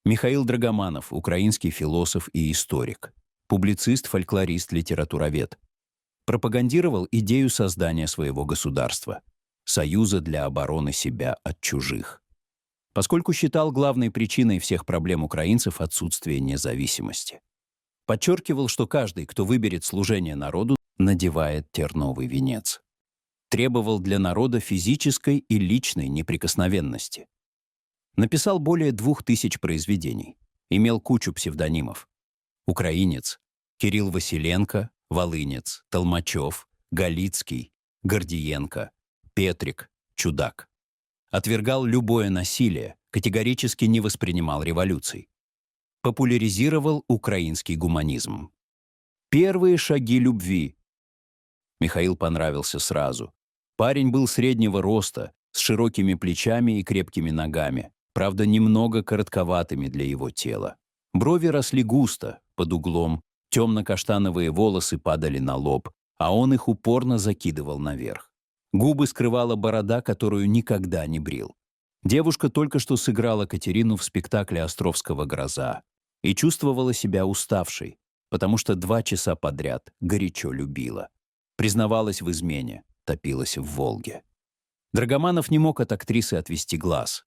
Михаил Драгоманов, украинский философ и историк, публицист, фольклорист, литературовед. Пропагандировал идею создания своего государства, союза для обороны себя от чужих. Поскольку считал главной причиной всех проблем украинцев отсутствие независимости. Подчеркивал, что каждый, кто выберет служение народу, надевает терновый венец. Требовал для народа физической и личной неприкосновенности. Написал более 2000 произведений. Имел кучу псевдонимов. Украинец, Кирилл Василенко, Волынец, Толмачев, Галицкий, Гордиенко, Петрик, Чудак. Отвергал любое насилие, категорически не воспринимал революций. Популяризировал украинский гуманизм. Первые шаги любви. Михаил понравился сразу. Парень был среднего роста, с широкими плечами и крепкими ногами, правда, немного коротковатыми для его тела. Брови росли густо, под углом, темно-каштановые волосы падали на лоб, а он их упорно закидывал наверх. Губы скрывала борода, которую никогда не брил. Девушка только что сыграла Катерину в спектакле Островского «Гроза» и чувствовала себя уставшей, потому что 2 часа подряд горячо любила. Признавалась в измене, топилась в Волге. Драгоманов не мог от актрисы отвести глаз.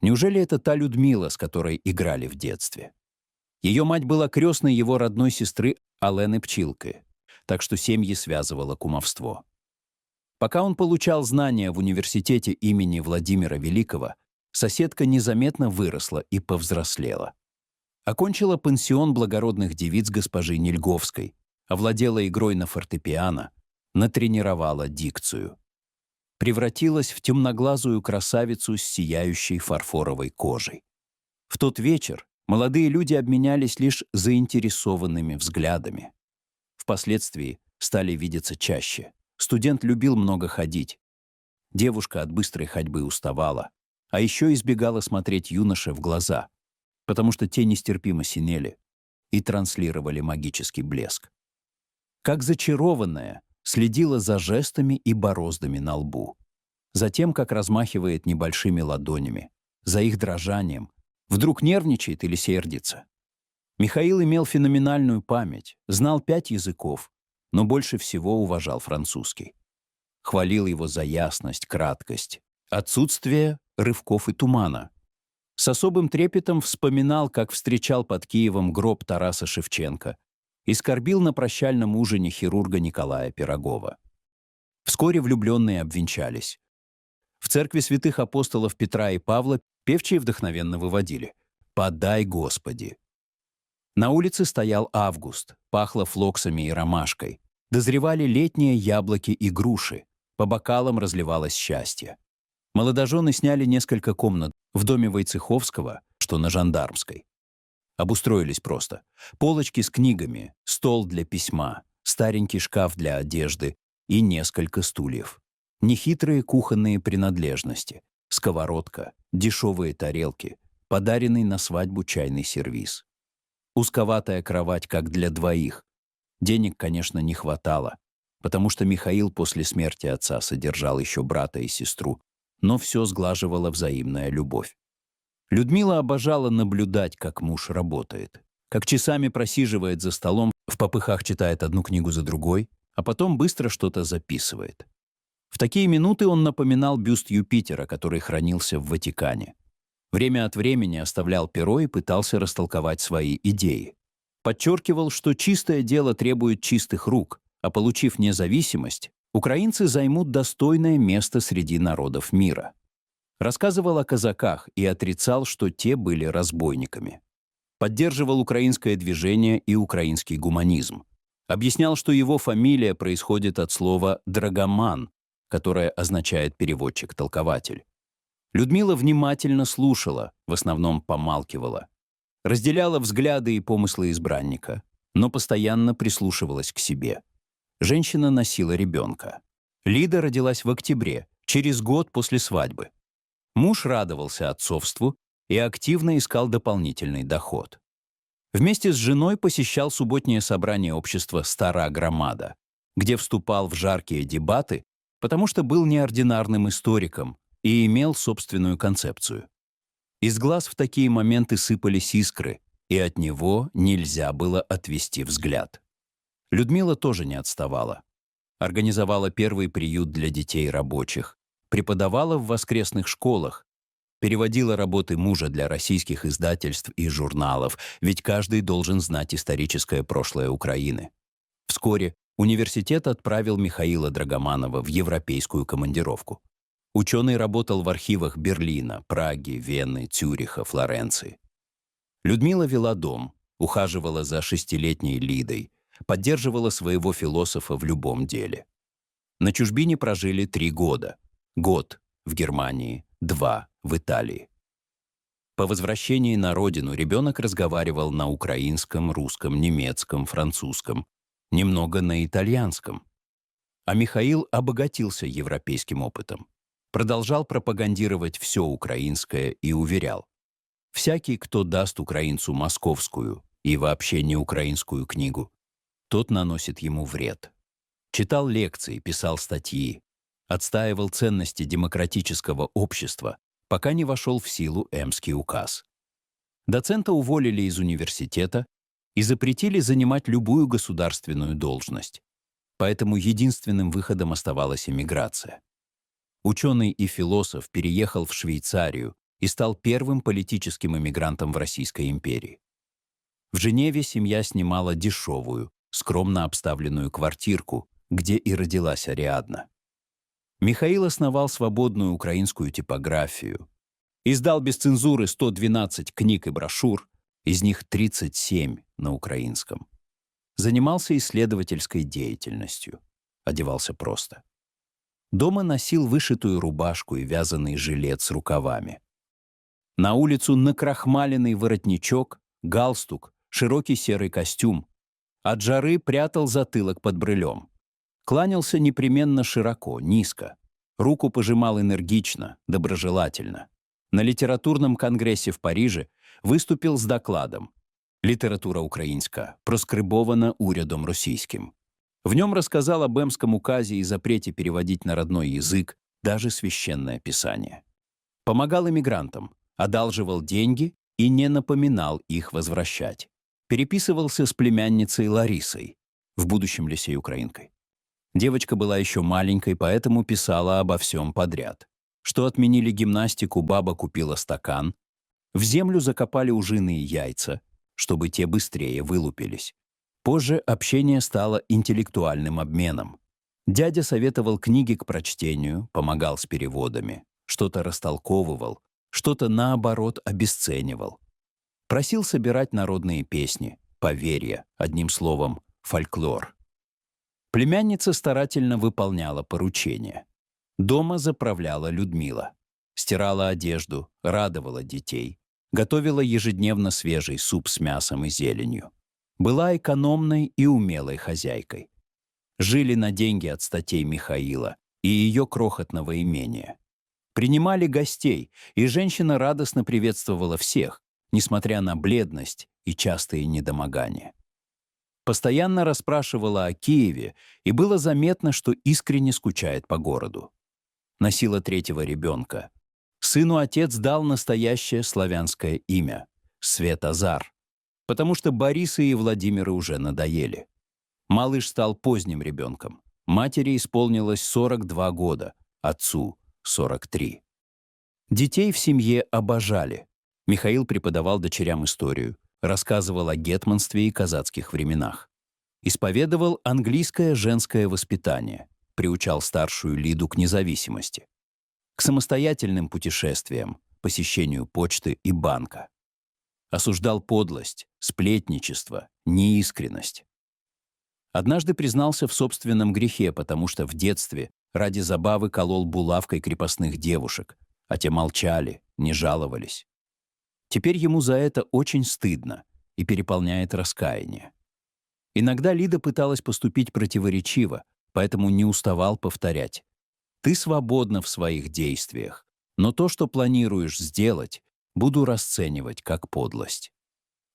Неужели это та Людмила, с которой играли в детстве? Ее мать была крестной его родной сестры Алены Пчилки, так что семьи связывало кумовство. Пока он получал знания в университете имени Владимира Великого, соседка незаметно выросла и повзрослела. Окончила пансион благородных девиц госпожи Нельговской, овладела игрой на фортепиано, натренировала дикцию. Превратилась в темноглазую красавицу с сияющей фарфоровой кожей. В тот вечер молодые люди обменялись лишь заинтересованными взглядами. Впоследствии стали видеться чаще. Студент любил много ходить. Девушка от быстрой ходьбы уставала, а еще избегала смотреть юноше в глаза, потому что те нестерпимо синели и транслировали магический блеск. Как зачарованная, следила за жестами и бороздами на лбу, за тем, как размахивает небольшими ладонями, за их дрожанием, вдруг нервничает или сердится. Михаил имел феноменальную память, знал 5 языков, но больше всего уважал французский. Хвалил его за ясность, краткость, отсутствие рывков и тумана. С особым трепетом вспоминал, как встречал под Киевом гроб Тараса Шевченко и скорбил на прощальном ужине хирурга Николая Пирогова. Вскоре влюбленные обвенчались. В церкви святых апостолов Петра и Павла певчие вдохновенно выводили «Подай, Господи». На улице стоял август, пахло флоксами и ромашкой. Дозревали летние яблоки и груши. По бокалам разливалось счастье. Молодожены сняли несколько комнат в доме Войцеховского, что на Жандармской. Обустроились просто. Полочки с книгами, стол для письма, старенький шкаф для одежды и несколько стульев. Нехитрые кухонные принадлежности, сковородка, дешевые тарелки, подаренный на свадьбу чайный сервиз. Узковатая кровать как для 2. Денег, конечно, не хватало, потому что Михаил после смерти отца содержал еще брата и сестру, но все сглаживала взаимная любовь. Людмила обожала наблюдать, как муж работает, как часами просиживает за столом, в попыхах читает одну книгу за другой, а потом быстро что-то записывает. В такие минуты он напоминал бюст Юпитера, который хранился в Ватикане. Время от времени оставлял перо и пытался растолковать свои идеи. Подчеркивал, что чистое дело требует чистых рук, а получив независимость, украинцы займут достойное место среди народов мира. Рассказывал о казаках и отрицал, что те были разбойниками. Поддерживал украинское движение и украинский гуманизм. Объяснял, что его фамилия происходит от слова «драгоман», которое означает переводчик-толкователь. Людмила внимательно слушала, в основном помалкивала. Разделяла взгляды и помыслы избранника, но постоянно прислушивалась к себе. Женщина носила ребенка. Лида родилась в октябре, через год после свадьбы. Муж радовался отцовству и активно искал дополнительный доход. Вместе с женой посещал субботнее собрание общества «Стара Громада», где вступал в жаркие дебаты, потому что был неординарным историком и имел собственную концепцию. Из глаз в такие моменты сыпались искры, и от него нельзя было отвести взгляд. Людмила тоже не отставала. Организовала первый приют для детей рабочих, преподавала в воскресных школах, переводила работы мужа для российских издательств и журналов, ведь каждый должен знать историческое прошлое Украины. Вскоре университет отправил Михаила Драгоманова в европейскую командировку. Ученый работал в архивах Берлина, Праги, Вены, Цюриха, Флоренции. Людмила вела дом, ухаживала за шестилетней Лидой, поддерживала своего философа в любом деле. На чужбине прожили 3 года. Год в Германии, 2 в Италии. По возвращении на родину ребенок разговаривал на украинском, русском, немецком, французском, немного на итальянском. А Михаил обогатился европейским опытом. Продолжал пропагандировать все украинское и уверял: всякий, кто даст украинцу московскую и вообще не украинскую книгу, тот наносит ему вред. Читал лекции, писал статьи, отстаивал ценности демократического общества, пока не вошел в силу Эмский указ. Доцента уволили из университета и запретили занимать любую государственную должность. Поэтому единственным выходом оставалась эмиграция. Ученый и философ переехал в Швейцарию и стал первым политическим эмигрантом в Российской империи. В Женеве семья снимала дешевую, скромно обставленную квартирку, где и родилась Ариадна. Михаил основал свободную украинскую типографию, издал без цензуры 112 книг и брошюр, из них 37 на украинском. Занимался исследовательской деятельностью, одевался просто. Дома носил вышитую рубашку и вязаный жилет с рукавами. На улицу накрахмаленный воротничок, галстук, широкий серый костюм. От жары прятал затылок под брылем. Кланялся непременно широко, низко. Руку пожимал энергично, доброжелательно. На литературном конгрессе в Париже выступил с докладом «Литература українська проскрибована урядом російським». В нем рассказал об Эмском указе и запрете переводить на родной язык даже священное писание. Помогал эмигрантам, одалживал деньги и не напоминал их возвращать. Переписывался с племянницей Ларисой, в будущем Лесей-Украинкой. Девочка была еще маленькой, поэтому писала обо всем подряд. Что отменили гимнастику, баба купила стакан. В землю закопали ужиные яйца, чтобы те быстрее вылупились. Позже общение стало интеллектуальным обменом. Дядя советовал книги к прочтению, помогал с переводами, что-то растолковывал, что-то, наоборот, обесценивал. Просил собирать народные песни, поверья, одним словом, фольклор. Племянница старательно выполняла поручения. Дома заправляла Людмила. Стирала одежду, радовала детей, готовила ежедневно свежий суп с мясом и зеленью. Была экономной и умелой хозяйкой. Жили на деньги от статей Михаила и ее крохотного имения. Принимали гостей, и женщина радостно приветствовала всех, несмотря на бледность и частые недомогания. Постоянно расспрашивала о Киеве, и было заметно, что искренне скучает по городу. Носила 3-го ребенка. Сыну отец дал настоящее славянское имя — Светозар, потому что Борисы и Владимиры уже надоели. Малыш стал поздним ребенком. Матери исполнилось 42 года, отцу — 43. Детей в семье обожали. Михаил преподавал дочерям историю, рассказывал о гетманстве и казацких временах. Исповедовал английское женское воспитание, приучал старшую Лиду к независимости, к самостоятельным путешествиям, посещению почты и банка. Осуждал подлость, сплетничество, неискренность. Однажды признался в собственном грехе, потому что в детстве ради забавы колол булавкой крепостных девушек, а те молчали, не жаловались. Теперь ему за это очень стыдно и переполняет раскаяние. Иногда Лида пыталась поступить противоречиво, поэтому не уставал повторять: «Ты свободна в своих действиях, но то, что планируешь сделать, буду расценивать как подлость».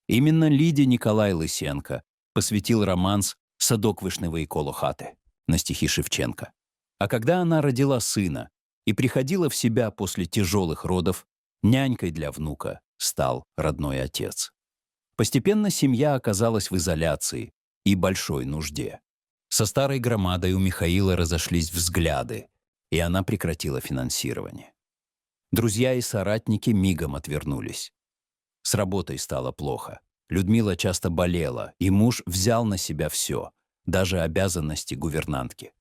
Именно Лиде Николай Лысенко посвятил романс «Садок вишневий коло хати» на стихи Шевченко. А когда она родила сына и приходила в себя после тяжелых родов, Нянькой для внука стал родной отец. Постепенно семья оказалась в изоляции и большой нужде. Со старой громадой у Михаила разошлись взгляды, и она прекратила финансирование. Друзья и соратники мигом отвернулись. С работой стало плохо. Людмила часто болела, и муж взял на себя все, даже обязанности гувернантки.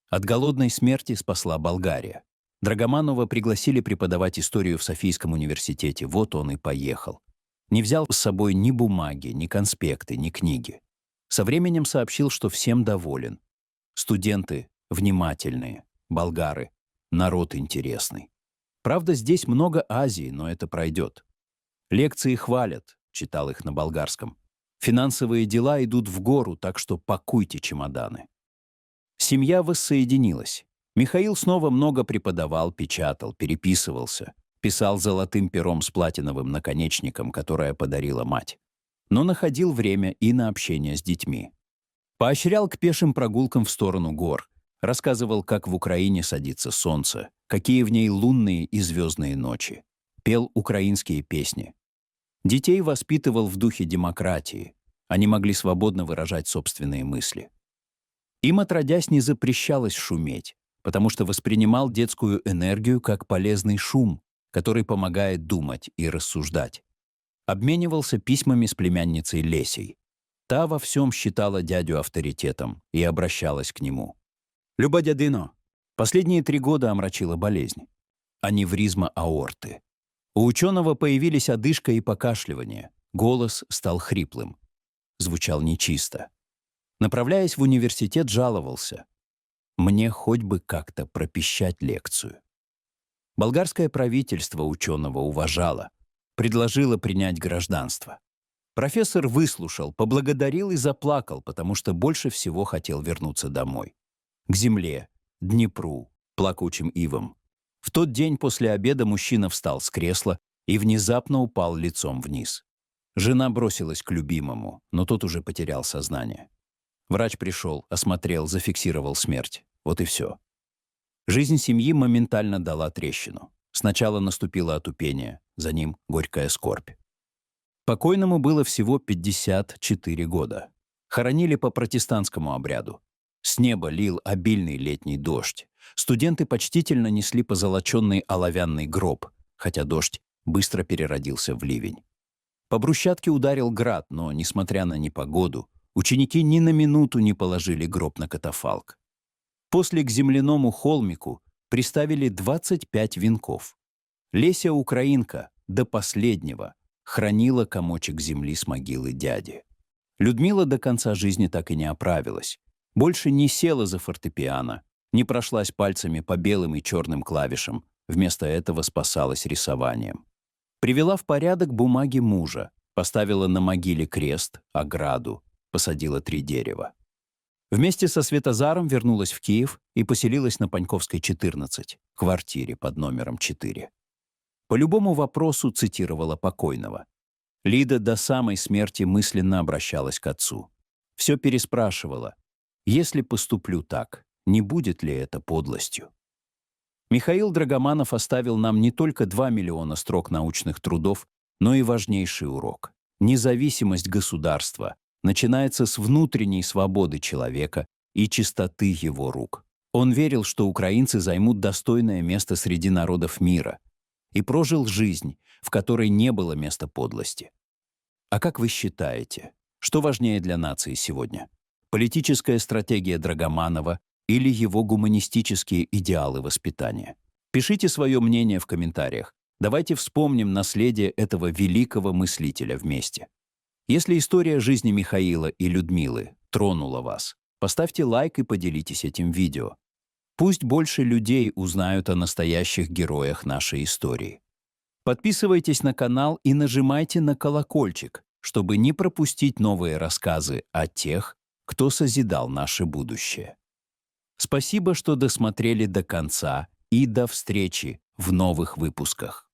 От голодной смерти спасла Болгария. Драгоманова пригласили преподавать историю в Софийском университете. Вот он и поехал. Не взял с собой ни бумаги, ни конспекты, ни книги. Со временем сообщил, что всем доволен. Студенты внимательные, болгары, народ интересный. Правда, здесь много Азии, но это пройдет. Лекции хвалят, читал их на болгарском. Финансовые дела идут в гору, так что пакуйте чемоданы. Семья воссоединилась. Михаил снова много преподавал, печатал, переписывался, писал золотым пером с платиновым наконечником, которое подарила мать. Но находил время и на общение с детьми. Поощрял к пешим прогулкам в сторону гор, рассказывал, как в Украине садится солнце, какие в ней лунные и звездные ночи. Пел украинские песни. Детей воспитывал в духе демократии. Они могли свободно выражать собственные мысли. Им, отродясь, не запрещалось шуметь, потому что воспринимал детскую энергию как полезный шум, который помогает думать и рассуждать. Обменивался письмами с племянницей Лесей. Та во всем считала дядю авторитетом и обращалась к нему. «Люба дядино, последние 3 года омрачила болезнь. Аневризма аорты. У ученого появились одышка и покашливание. Голос стал хриплым. Звучал нечисто. Направляясь в университет, жаловался. Мне хоть бы как-то пропищать лекцию. Болгарское правительство ученого уважало, предложило принять гражданство. Профессор выслушал, поблагодарил и заплакал, потому что больше всего хотел вернуться домой. К земле, Днепру, плакучим ивам. В тот день после обеда мужчина встал с кресла и внезапно упал лицом вниз. Жена бросилась к любимому, но тот уже потерял сознание. Врач пришел, осмотрел, зафиксировал смерть. Вот и все. Жизнь семьи моментально дала трещину. Сначала наступило отупение, за ним горькая скорбь. Покойному было всего 54 года. Хоронили по протестантскому обряду. С неба лил обильный летний дождь. Студенты почтительно несли позолоченный оловянный гроб, хотя дождь быстро переродился в ливень. По брусчатке ударил град, но, несмотря на непогоду, ученики ни на минуту не положили гроб на катафалк. После к земляному холмику приставили 25 венков. Леся украинка до последнего хранила комочек земли с могилы дяди. Людмила до конца жизни так и не оправилась. Больше не села за фортепиано, не прошлась пальцами по белым и черным клавишам, вместо этого спасалась рисованием. Привела в порядок бумаги мужа, поставила на могиле крест, ограду, посадила 3 дерева. Вместе со Светозаром вернулась в Киев и поселилась на Паньковской, 14, квартире под номером 4. По любому вопросу цитировала покойного. Лида до самой смерти мысленно обращалась к отцу. Все переспрашивала. Если поступлю так, не будет ли это подлостью? Михаил Драгоманов оставил нам не только 2 миллиона строк научных трудов, но и важнейший урок. Независимость государства начинается с внутренней свободы человека и чистоты его рук. Он верил, что украинцы займут достойное место среди народов мира, и прожил жизнь, в которой не было места подлости. А как вы считаете, что важнее для нации сегодня? Политическая стратегия Драгоманова или его гуманистические идеалы воспитания? Пишите свое мнение в комментариях. Давайте вспомним наследие этого великого мыслителя вместе. Если история жизни Михаила и Людмилы тронула вас, поставьте лайк и поделитесь этим видео. Пусть больше людей узнают о настоящих героях нашей истории. Подписывайтесь на канал и нажимайте на колокольчик, чтобы не пропустить новые рассказы о тех, кто созидал наше будущее. Спасибо, что досмотрели до конца, и до встречи в новых выпусках.